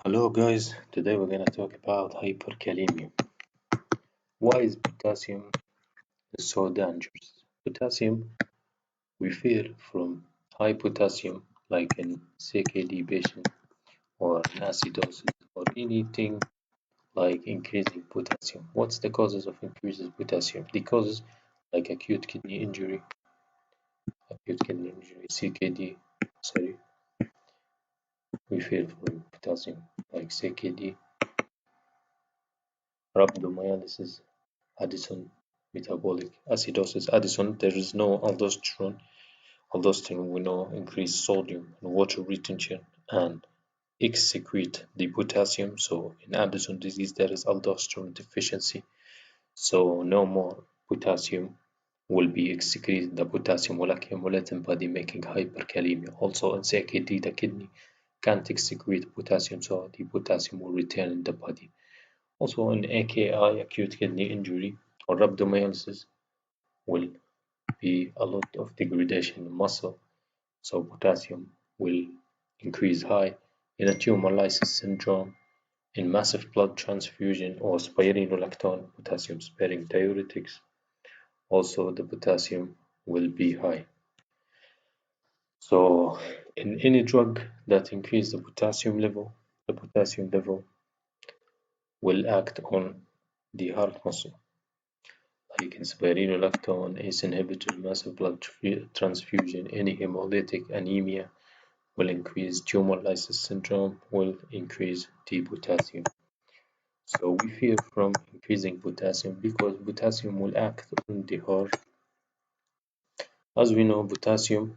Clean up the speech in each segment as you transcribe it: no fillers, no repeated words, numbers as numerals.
Hello guys, today we're gonna talk about hyperkalemia. Why is potassium so dangerous? Potassium we feel from high potassium like in CKD patient or in acidosis or anything like increasing potassium. What's the causes of increases potassium? The causes like CKD, sorry, we feel from potassium like CKD, rhabdomyolysis, Addison, metabolic acidosis. Addison, there is no aldosterone. Aldosterone, we know, increase sodium and water retention and excrete the potassium. So in Addison disease, there is aldosterone deficiency. So no more potassium will be excreted. The potassium will accumulate in body, making hyperkalemia. Also in CKD, the kidney can't excrete potassium, so the potassium will return in the body. Also in AKI, acute kidney injury or rhabdomyolysis, will be a lot of degradation in muscle, so potassium will increase high in a tumor lysis syndrome, in massive blood transfusion or spironolactone, potassium sparing diuretics. Also, the potassium will be high. So, in any drug that increase the potassium level will act on the heart muscle. Like in spironolactone, ACE inhibitor, massive blood transfusion, any hemolytic anemia will increase tumor lysis syndrome, will increase the potassium. So we fear from increasing potassium because potassium will act on the heart. As we know, potassium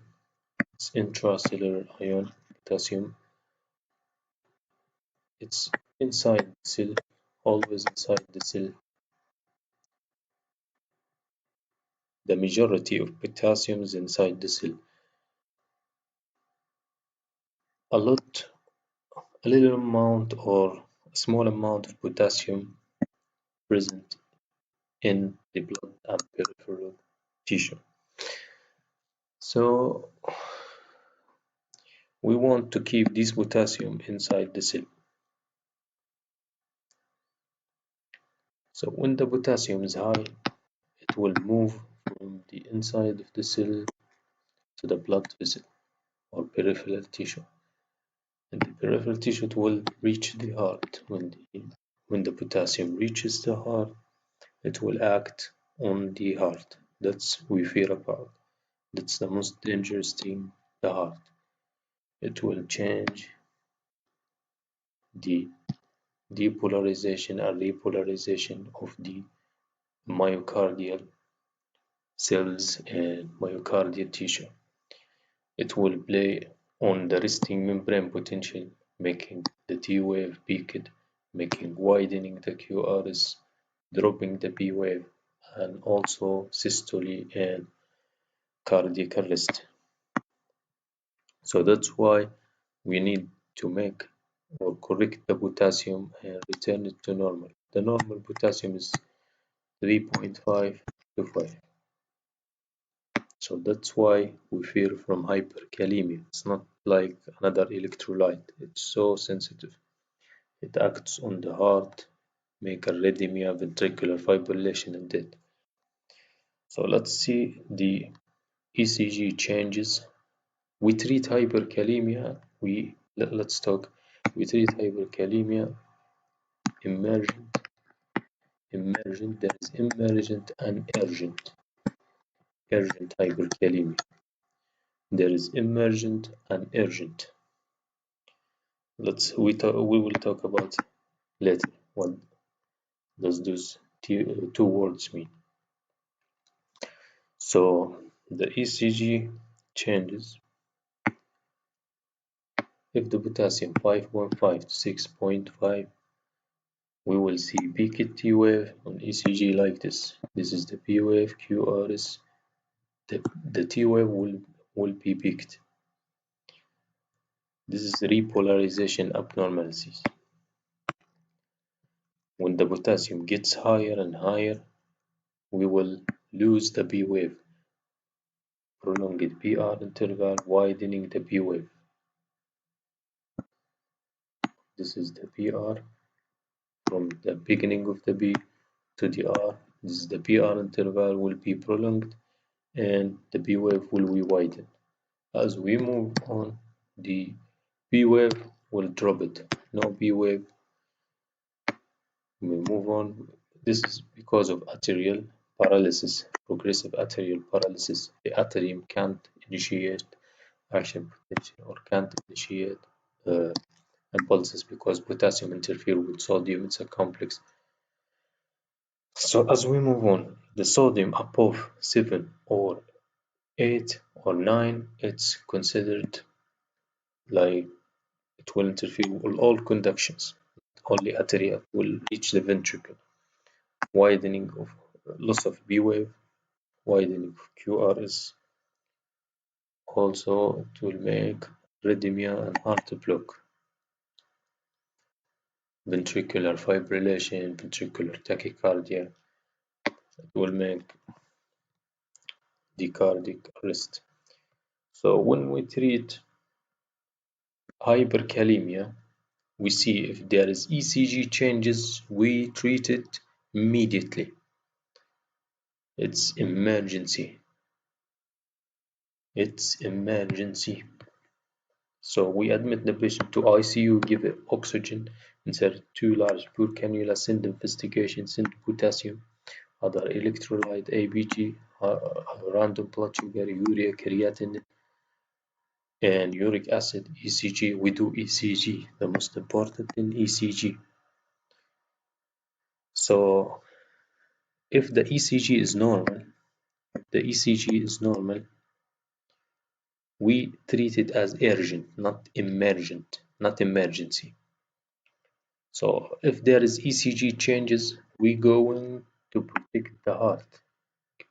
is intracellular ion. Potassium, it's inside the cell, always inside the cell. The majority of potassium is inside the cell. A little amount or a small amount of potassium present in the blood and peripheral tissue. So we want to keep this potassium inside the cell. So when the potassium is high, it will move from the inside of the cell to the blood vessel or peripheral tissue. And the peripheral tissue will reach the heart. When the potassium reaches the heart, it will act on the heart. That's we fear about. That's the most dangerous thing, the heart. It will change the depolarization and repolarization of the myocardial cells and myocardial tissue. It will play on the resting membrane potential, making the T wave peaked, making widening the QRS, dropping the P wave, and also systole and cardiac arrest. So that's why we need to make or correct the potassium and return it to normal. The normal potassium is 3.5 to 5. So that's why we fear from hyperkalemia. It's not like another electrolyte. It's so sensitive. It acts on the heart, make arrhythmia, ventricular fibrillation, and death. So let's see the ECG changes. We treat hyperkalemia. Let's talk. We treat hyperkalemia emergent. Emergent. There is emergent and urgent. Urgent hyperkalemia. There is emergent and urgent. We will talk about later what does those two words mean. So the ECG changes if the potassium 5.5 to 6.5, we will see peaked T wave on ECG like this. This is the P wave, QRS. The T wave will be peaked. This is repolarization abnormalities. When the potassium gets higher and higher, we will lose the P wave, prolonged PR interval, widening the P wave. This is the PR from the beginning of the B to the R. This is the PR interval will be prolonged and the B wave will be widened. As we move on, the B wave will drop it. No B wave. We move on. This is because of atrial paralysis, progressive atrial paralysis. The atrium can't initiate action potential or can't initiate uh, impulses because potassium interfere with sodium. It's a complex. So as we move on, the sodium above 7 or 8 or 9, it's considered like it will interfere with all conductions. Only atria will reach the ventricle. Widening of loss of B wave, widening of QRS. Also, it will make arrhythmia and heart block. Ventricular fibrillation, ventricular tachycardia. It will make the cardiac arrest. So when we treat hyperkalemia, we see if there is ECG changes, we treat it immediately. It's emergency. It's emergency. So we admit the patient to ICU, give it oxygen, insert 2 large pure cannula, send investigation, send potassium, other electrolyte, ABG, random blood sugar, urea, creatinine, and uric acid, ECG. We do ECG, the most important in ECG. So if the ECG is normal, we treat it as urgent, not emergent, not emergency. So if there is ECG changes, we going to protect the heart.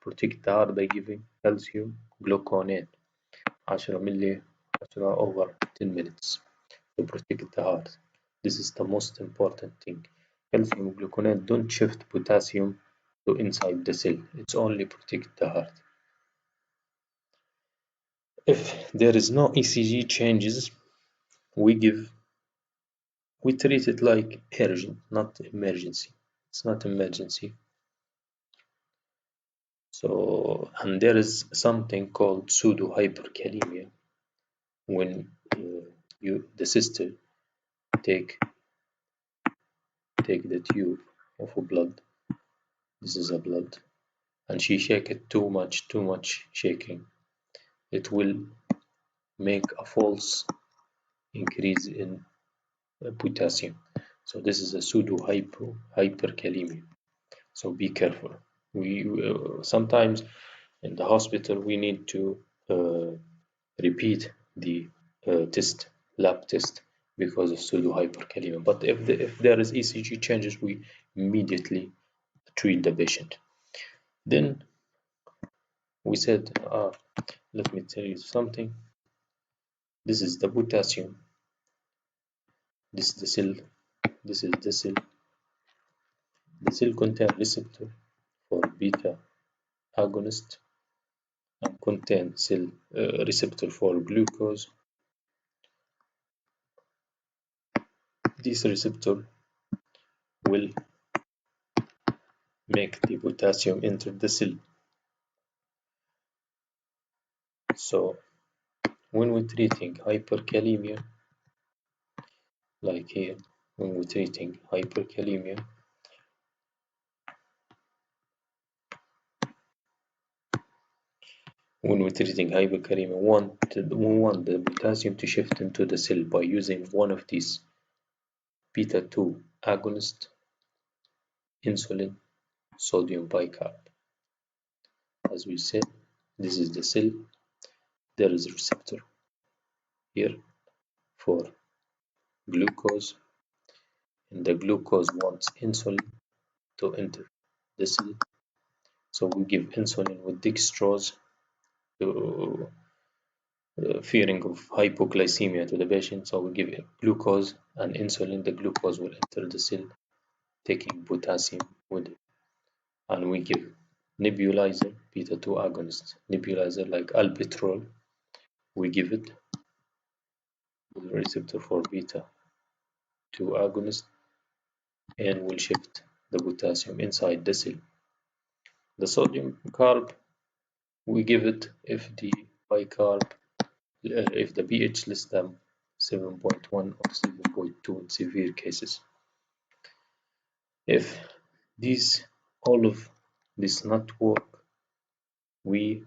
Protect the heart by giving calcium gluconate 10 ملي 10 over 10 minutes to protect the heart. This is the most important thing. Calcium gluconate don't shift potassium to inside the cell. It's only protect the heart. If there is no ECG changes, we treat it like urgent, not emergency. It's not emergency. So, and there is something called pseudo hyperkalemia when the sister take the tube of blood. This is a blood, and she shake it too much shaking. It will make a false increase in potassium. So this is a pseudo hyperkalemia. So be careful. We sometimes in the hospital we need to repeat the lab test because of pseudo hyperkalemia. But if there is ECG changes, we immediately treat the patient. Then we said, let me tell you something. This is the potassium. This is the cell. This is the cell. The cell contains receptor for beta agonist and contain cell receptor for glucose. This receptor will make the potassium enter the cell. So when we're treating hyperkalemia, like here, when we're treating hyperkalemia, we want the potassium to shift into the cell by using one of these beta 2 agonist, insulin, sodium bicarb. As we said, this is the cell. There is a receptor here for glucose, and the glucose wants insulin to enter the cell. So we give insulin with dextrose to fearing of hypoglycemia to the patient. So we give glucose and insulin. The glucose will enter the cell, taking potassium with it. And we give nebulizer, beta 2 agonist nebulizer like albuterol. We give it with a receptor for beta to agonist and will shift the potassium inside the cell. The sodium carb, we give it if the bicarb, if the pH less than 7.1 or 7.2 in severe cases. If these all of this not work, we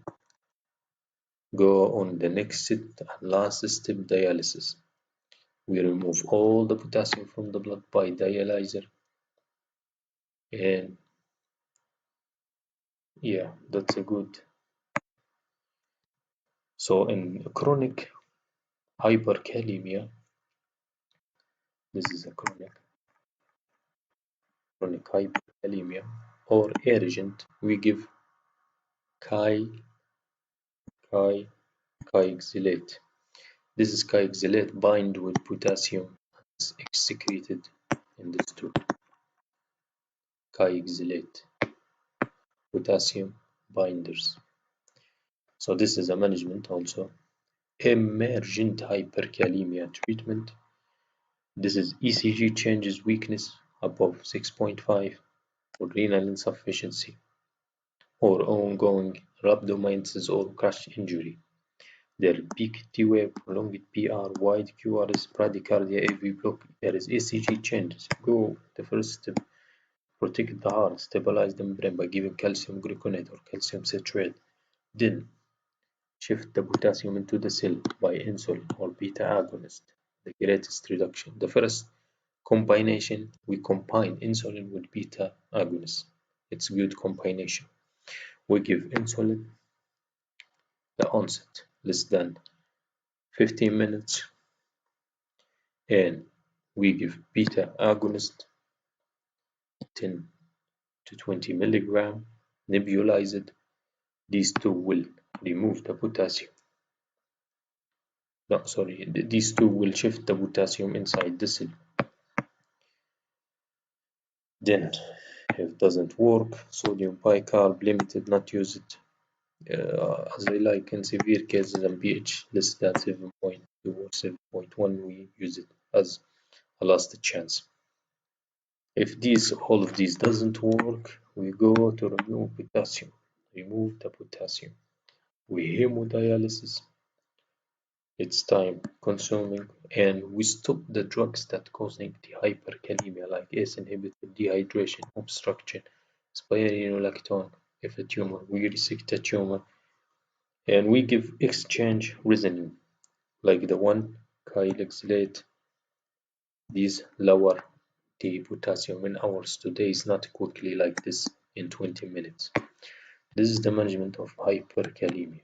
go on the next and last step, dialysis. We remove all the potassium from the blood by dialyzer, and yeah, that's a good. So in chronic hyperkalemia, this is a chronic hyperkalemia or urgent, we give chi chi chioxylate. This is chioxylate bind with potassium and is excreted in the stool. Chioxylate potassium binders. So this is a management also. Emergent hyperkalemia treatment. This is ECG changes weakness above 6.5 for renal insufficiency or ongoing rhabdomyolysis or crash injury. There is peak T-wave, prolonged PR, wide QRS, bradycardia, AV block. There is ECG changes. Go the first step. Protect the heart, stabilize the membrane by giving calcium gluconate or calcium citrate. Then shift the potassium into the cell by insulin or beta agonist. The greatest reduction. The first combination, we combine insulin with beta agonist. It's good combination. We give insulin the onset less than 15 minutes, and we give beta agonist 10 to 20 milligram nebulized. These two will remove the potassium. No, sorry, these two will shift the potassium inside the cell. Then, if it doesn't work, sodium bicarb limited, not use it. As I like in severe cases and pH less than 7.2 or 7.1, we use it as a last chance. If all of these doesn't work, we go to remove potassium. Remove the potassium. We hemodialysis. It's time consuming, and we stop the drugs that causing the hyperkalemia like ACE inhibitor, dehydration, obstruction, spironolactone. If a tumor, we resect the tumor, and we give exchange reasoning like the one chioxylate. These lower the potassium in hours to days, not quickly like this in 20 minutes. This is the management of hyperkalemia.